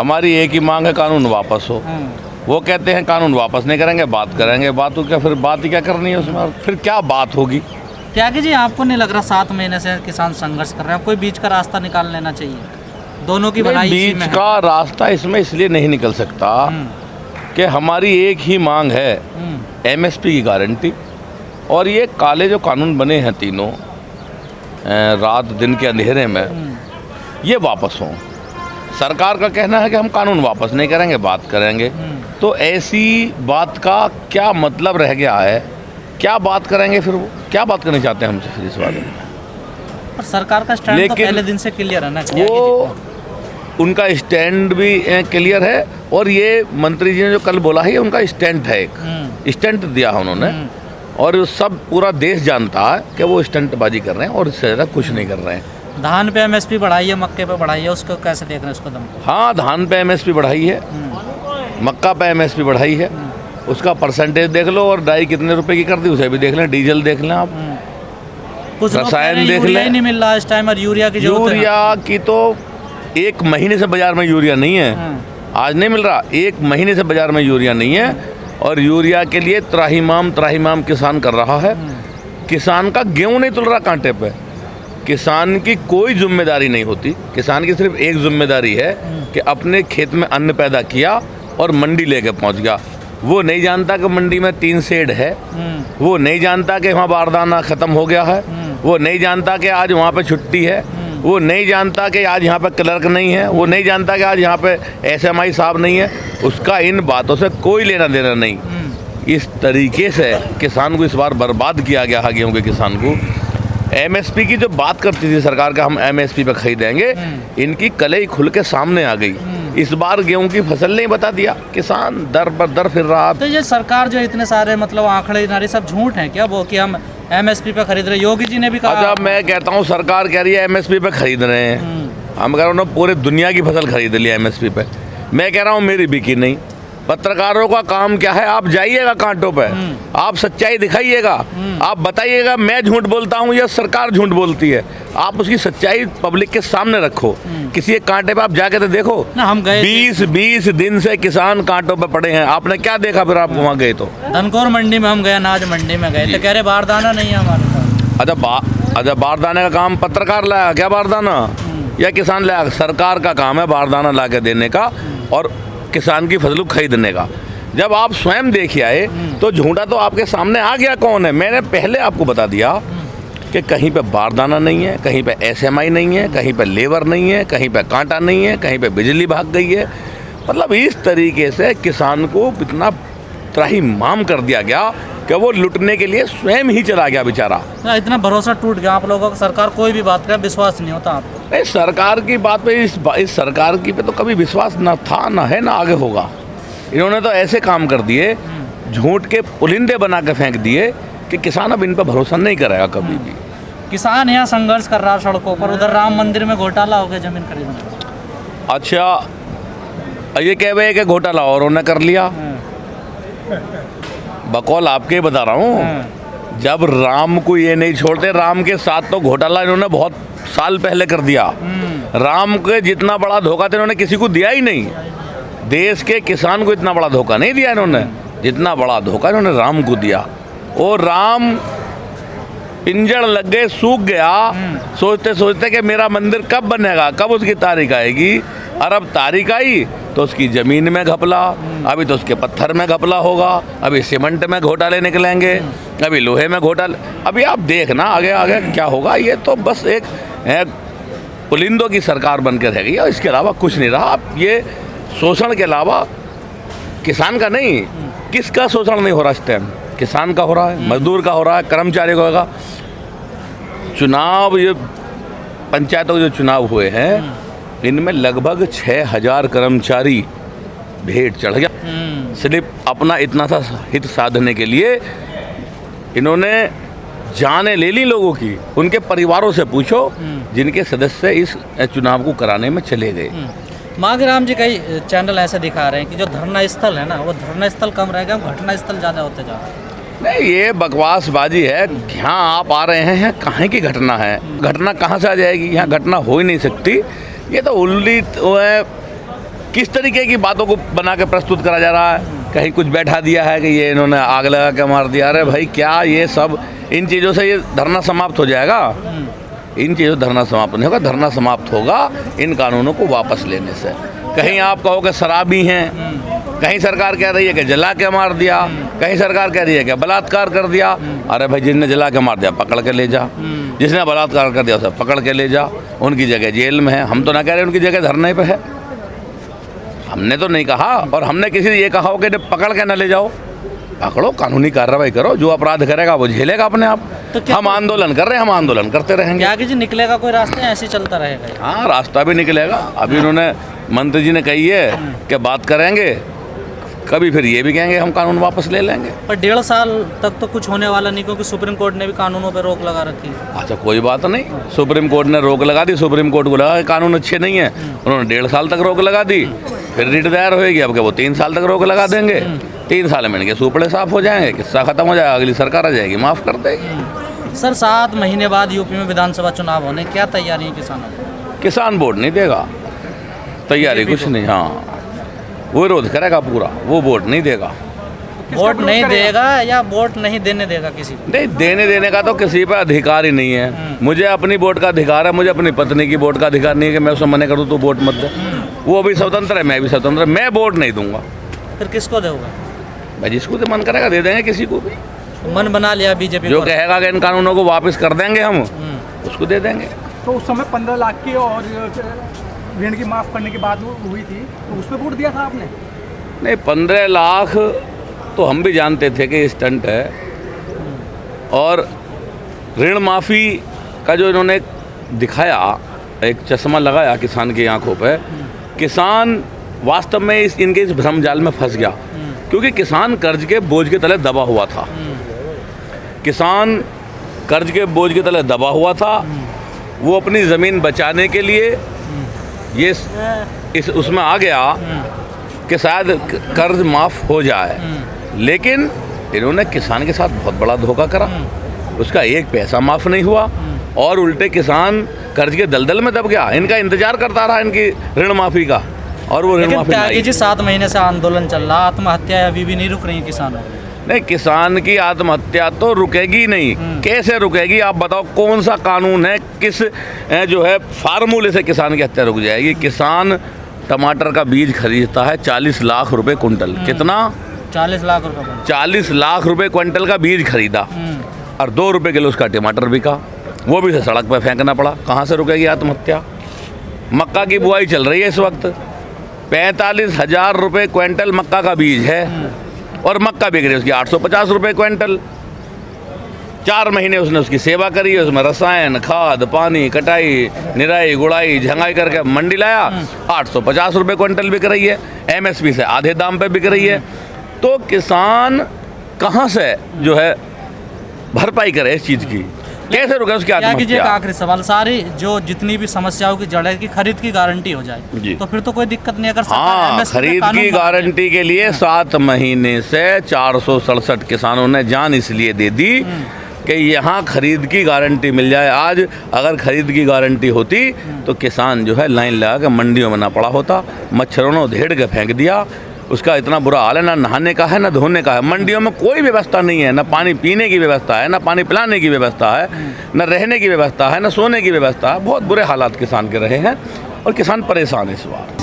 हमारी एक ही मांग है, कानून वापस हो। वो कहते हैं कानून वापस नहीं करेंगे, बात करेंगे। बात हो क्या, फिर बात ही क्या करनी है उसमें, और फिर क्या बात होगी। त्यागी जी, आपको नहीं लग रहा 7 महीने से किसान संघर्ष कर रहे हैं, कोई बीच का रास्ता निकाल लेना चाहिए? दोनों की भलाई इसी में बीच है। का रास्ता इसमें इसलिए नहीं निकल सकता कि हमारी एक ही मांग है, एमएसपी की गारंटी। और ये काले जो कानून बने हैं तीनों, रात दिन के अंधेरे में, ये वापस हों। सरकार का कहना है कि हम कानून वापस नहीं करेंगे, बात करेंगे। तो ऐसी बात का क्या मतलब रह गया है? क्या बात करेंगे फिर? वो क्या बात करना चाहते हैं हमसे फिर इस बारे में? पर सरकार का स्टैंड तो पहले दिन से क्लियर है ना। वो उनका स्टैंड भी क्लियर है, और ये मंत्री जी ने जो कल बोला है, ये उनका स्टैंड है, एक स्टैंड दिया है उन्होंने। और सब पूरा देश जानता है कि वो स्टंटबाजी कर रहे हैं और इससे ज़्यादा कुछ नहीं कर रहे हैं। धान पे एमएसपी बढ़ाई है, मक्के पे बढ़ाई है, उसको कैसे देख रहे हैं उसको दम? हाँ, धान पे एमएसपी बढ़ाई है, मक्का पे एमएसपी बढ़ाई है, उसका परसेंटेज देख लो, और डाई कितने रुपए की कर दी उसे भी देख लें, डीजल देख लें आप, कुछ रसायन देख लें। नहीं मिल रहा इस टाइम, और यूरिया की यूरिया की तो 1 महीने से बाजार में यूरिया नहीं है। आज नहीं मिल रहा, 1 महीने से बाजार में यूरिया नहीं है। और यूरिया के लिए त्राहिमाम किसान कर रहा है। किसान का गेहूं नहीं तुल रहा कांटे पे। किसान की कोई जिम्मेदारी नहीं होती, किसान की सिर्फ एक जिम्मेदारी है कि अपने खेत में अन्न पैदा किया और मंडी लेके पहुंच गया। वो नहीं जानता कि मंडी में 3 शेड है, वो नहीं जानता कि वहाँ बारदाना ख़त्म हो गया है, वो नहीं जानता कि आज वहाँ पे छुट्टी है, वो नहीं जानता कि आज यहाँ पे क्लर्क नहीं है, वो नहीं जानता कि आज यहाँ पे एसएमआई साहब नहीं है। उसका इन बातों से कोई लेना देना नहीं। इस तरीके से किसान को इस बार बर्बाद किया गया है, गेहूँ के किसान को। एमएसपी की जो बात करती थी सरकार का, हम एमएसपी पे खरीदेंगे, इनकी कलई खुल के सामने आ गई। इस बार गेहूं की फसल नहीं बता दिया, किसान दर पर दर फिर रहा। तो ये सरकार जो इतने सारे मतलब आंकड़े नारे सब झूठ हैं क्या, वो कि हम एमएसपी पे खरीद रहे? योगी जी ने भी कहा। अच्छा, मैं कहता हूँ सरकार कह रही है एमएसपी पे खरीद रहे हैं, हम कह रहे हैं पूरे दुनिया की फसल खरीद लिया एमएसपी पे। मैं कह रहा हूँ मेरी बिकी नहीं। पत्रकारों का काम क्या है? आप जाइएगा कांटों पे, आप सच्चाई दिखाइएगा, आप बताइएगा मैं झूठ बोलता हूँ या सरकार झूठ बोलती है। आप उसकी सच्चाई पब्लिक के सामने रखो। किसी एक कांटे पे आप जाके तो देखो ना, हम गए 20 दिन से किसान कांटों पे पड़े हैं। आपने क्या देखा फिर? आप वहाँ गए तो धनकोर मंडी में हम गए, अनाज मंडी में गए, तो कह रहे बारदाना नहीं है हमारे पास। अच्छा, बारदाने का काम पत्रकार लाया क्या बारदाना, या किसान लाया? सरकार का काम है बारदाना ला के देने का और किसान की फसल खरीदने का। जब आप स्वयं देखिए आए तो झूठा तो आपके सामने आ गया कौन है। मैंने पहले आपको बता दिया कि कहीं पे बारदाना नहीं है, कहीं पे एसएमआई नहीं है, कहीं पे लेबर नहीं है, कहीं पे कांटा नहीं है, कहीं पे बिजली भाग गई है। मतलब इस तरीके से किसान को इतना त्राहिमाम कर दिया गया कि वो लुटने के लिए स्वयं ही चला गया बेचारा। इतना भरोसा टूट गया आप लोगों का। सरकार कोई भी बात करे विश्वास नहीं होता आपको? नहीं, सरकार की बात पे इस सरकार की पे तो कभी विश्वास ना था, ना है, ना आगे होगा। इन्होंने तो ऐसे काम कर दिए, झूठ के पुलिंदे बना के फेंक दिए कि किसान अब इन पर भरोसा नहीं करेगा कभी भी। किसान यहाँ संघर्ष कर रहा है सड़कों पर, उधर राम मंदिर में घोटाला हो गया जमीन खरीदने। अच्छा, ये कह रहे कि घोटाला और उन्होंने कर लिया। बकौल आपके बता रहा हूँ, जब राम को ये नहीं छोड़ते, राम के साथ तो घोटाला इन्होंने बहुत साल पहले कर दिया। राम के जितना बड़ा धोखा तो इन्होंने किसी को दिया ही नहीं। देश के किसान को इतना बड़ा धोखा नहीं दिया इन्होंने, जितना बड़ा धोखा इन्होंने राम को दिया। और राम पिंजड़ लग गए, सूख गया, सोचते सोचते कि मेरा मंदिर कब बनेगा, कब उसकी तारीख आएगी। और अब तारीख आई तो उसकी ज़मीन में घपला, अभी तो उसके पत्थर में घपला होगा, अभी सीमेंट में घोटाले निकलेंगे, अभी लोहे में घोटाले। अभी आप देखना आगे आगे क्या होगा। ये तो बस एक पुलिंदों की सरकार बन के रह गई है, इसके अलावा कुछ नहीं रहा। अब ये शोषण के अलावा किसान का नहीं, किसका शोषण नहीं हो रहा इस टाइम? किसान का हो रहा है, मजदूर का हो रहा है, कर्मचारी का होगा। चुनाव, ये पंचायतों के जो चुनाव हुए हैं, इनमें लगभग 6000 कर्मचारी भेंट चढ़ गया। सिर्फ अपना इतना सा हित साधने के लिए इन्होंने जानें ले ली लोगों की। उनके परिवारों से पूछो जिनके सदस्य इस चुनाव को कराने में चले गए। माघराम जी, कई चैनल ऐसे दिखा रहे हैं कि जो धरना स्थल है ना, वो धरना स्थल कम रहेगा, घटना स्थल ज़्यादा होते जा रहे हैं। नहीं, ये बकवासबाजी है। यहाँ आप आ रहे हैं, कहाँ की घटना है? घटना कहाँ से आ जाएगी? यहाँ घटना हो ही नहीं सकती। ये तो उल्ली किस तरीके की बातों को बना के प्रस्तुत करा जा रहा है। कहीं कुछ बैठा दिया है कि ये इन्होंने आग लगा के मार दिया। अरे भाई क्या ये सब, इन चीज़ों से ये धरना समाप्त हो जाएगा? इन चीज़ों से धरना समाप्त नहीं होगा। धरना समाप्त होगा इन कानूनों को वापस लेने से। कहीं आप कहो कि शराबी हैं, कहीं सरकार कह रही है कि जला के मार दिया, कहीं सरकार कह रही है कि बलात्कार कर दिया। अरे भाई जिसने जला के मार दिया पकड़ के ले जा, जिसने बलात्कार कर दिया उसे पकड़ के ले जा, उनकी जगह जेल में है। हम तो ना कह रहे उनकी जगह धरने पे है, हमने तो नहीं कहा। और हमने किसी से ये कहा हो कि पकड़ के न ले जाओ, पकड़ो, कानूनी कार्रवाई करो, जो अपराध करेगा वो झेलेगा अपने आप। तो हम आंदोलन कर रहे हैं, हम आंदोलन करते रहेंगे। क्या जी निकलेगा कोई रास्ता, ऐसे ही चलता रहेगा? हाँ, रास्ता भी निकलेगा। अभी उन्होंने मंत्री जी ने कही है कि बात करेंगे, कभी फिर ये भी कहेंगे हम कानून वापस ले लेंगे। पर 1.5 साल तक तो कुछ होने वाला नहीं, क्योंकि सुप्रीम कोर्ट ने भी कानूनों पर रोक लगा रखी है। अच्छा, कोई बात नहीं, सुप्रीम कोर्ट ने रोक लगा दी। सुप्रीम कोर्ट को लगा कि कानून अच्छे नहीं है, उन्होंने 1.5 साल तक रोक लगा दी। फिर रिट दायर होएगी, अब क्या वो 3 साल तक रोक लगा देंगे। 3 साल में इनके सूपड़े साफ हो जाएंगे, किस्सा खत्म हो जाएगा, अगली सरकार आ जाएगी, माफ़ कर देगी। सर 7 महीने बाद यूपी में विधानसभा चुनाव होने, क्या तैयारी है किसानों की? किसान वोट नहीं देगा, तैयारी कुछ नहीं। हाँ, वो विरोध करेगा पूरा, वो वोट नहीं देगा। वोट नहीं देगा या वोट नहीं देने देगा किसी को? नहीं, देने का तो किसी पर अधिकार ही नहीं है। मुझे अपनी वोट का अधिकार है, मुझे अपनी पत्नी की वोट का अधिकार नहीं है कि मैं उसको मना करूँ तो वोट मत दे। वो भी स्वतंत्र है, मैं भी स्वतंत्र है, मैं वोट नहीं दूंगा। फिर किसको दोगे? भाई जिसको तो मन करेगा दे देंगे, किसी को भी। मन बना लिया बीजेपी जो कहेगा कि इन कानूनों को वापस कर देंगे हम, उसको दे देंगे। तो उस समय 15 लाख की और ऋण की माफ़ करने की बात हुई थी, तो उस पर वोट दिया था आपने? नहीं, 15 लाख तो हम भी जानते थे कि स्टंट है। और ऋण माफ़ी का जो इन्होंने दिखाया, एक चश्मा लगाया किसान की आंखों पे, किसान वास्तव में इनके इस भ्रम जाल में फंस गया। क्योंकि किसान कर्ज के बोझ के तले दबा हुआ था। किसान कर्ज के बोझ के तले दबा हुआ था। वो अपनी ज़मीन बचाने के लिए ये इस उसमें आ गया कि शायद कर्ज माफ़ हो जाए। लेकिन इन्होंने किसान के साथ बहुत बड़ा धोखा करा। उसका एक पैसा माफ़ नहीं हुआ और उल्टे किसान कर्ज के दलदल में दब गया। इनका इंतजार करता रहा इनकी ऋण माफ़ी का, और वो ऋण माफ़ी नहीं। जी 7 महीने से आंदोलन चल रहा, आत्महत्या अभी भी नहीं रुक रही है किसानों की। नहीं, किसान की आत्महत्या तो रुकेगी नहीं। कैसे रुकेगी आप बताओ? कौन सा कानून है, किस जो है फार्मूले से किसान की हत्या रुक जाएगी? किसान टमाटर का बीज खरीदता है 40 लाख रुपए कुंटल। कितना? 40 लाख रुपए। 40 लाख रुपए क्विंटल का बीज खरीदा और 2 रुपए किलो उसका टमाटर बिका, वो भी सड़क पर फेंकना पड़ा। कहाँ से रुकेगी आत्महत्या? मक्का की बुआई चल रही है इस वक्त, 45,000 रुपये क्विंटल मक्का का बीज है और मक्का बिक रही है उसकी 850 रुपये क्विंटल। 4 महीने उसने उसकी सेवा करी, उसमें रसायन, खाद, पानी, कटाई, निराई, गुड़ाई, झंगाई करके मंडी लाया, 850 रुपये क्विंटल बिक रही है। MSP से आधे दाम पे बिक रही है। तो किसान कहाँ से जो है भरपाई करे इस चीज़ की? कैसे रुके उसकी आत्महत्या? एक आखिरी सवाल, सारी जो जितनी भी समस्याओं की जड़ है कि खरीद की गारंटी हो जाए, तो फिर तो कोई दिक्कत नहीं। अगर हाँ, खरीद की गारंटी के लिए 7 महीने से 467 किसानों ने जान इसलिए दे दी कि यहाँ खरीद की गारंटी मिल जाए। आज अगर खरीद की गारंटी होती तो किसान जो है लाइन लगा के मंडियों में ना पड़ा होता। मच्छरों ने धेड़ के फेंक दिया, उसका इतना बुरा हाल है, ना नहाने का है ना धोने का है। मंडियों में कोई व्यवस्था नहीं है, ना पानी पीने की व्यवस्था है, ना पानी पिलाने की व्यवस्था है, ना रहने की व्यवस्था है, ना सोने की व्यवस्था है। बहुत बुरे हालात किसान के रहे हैं और किसान परेशान है इस बार।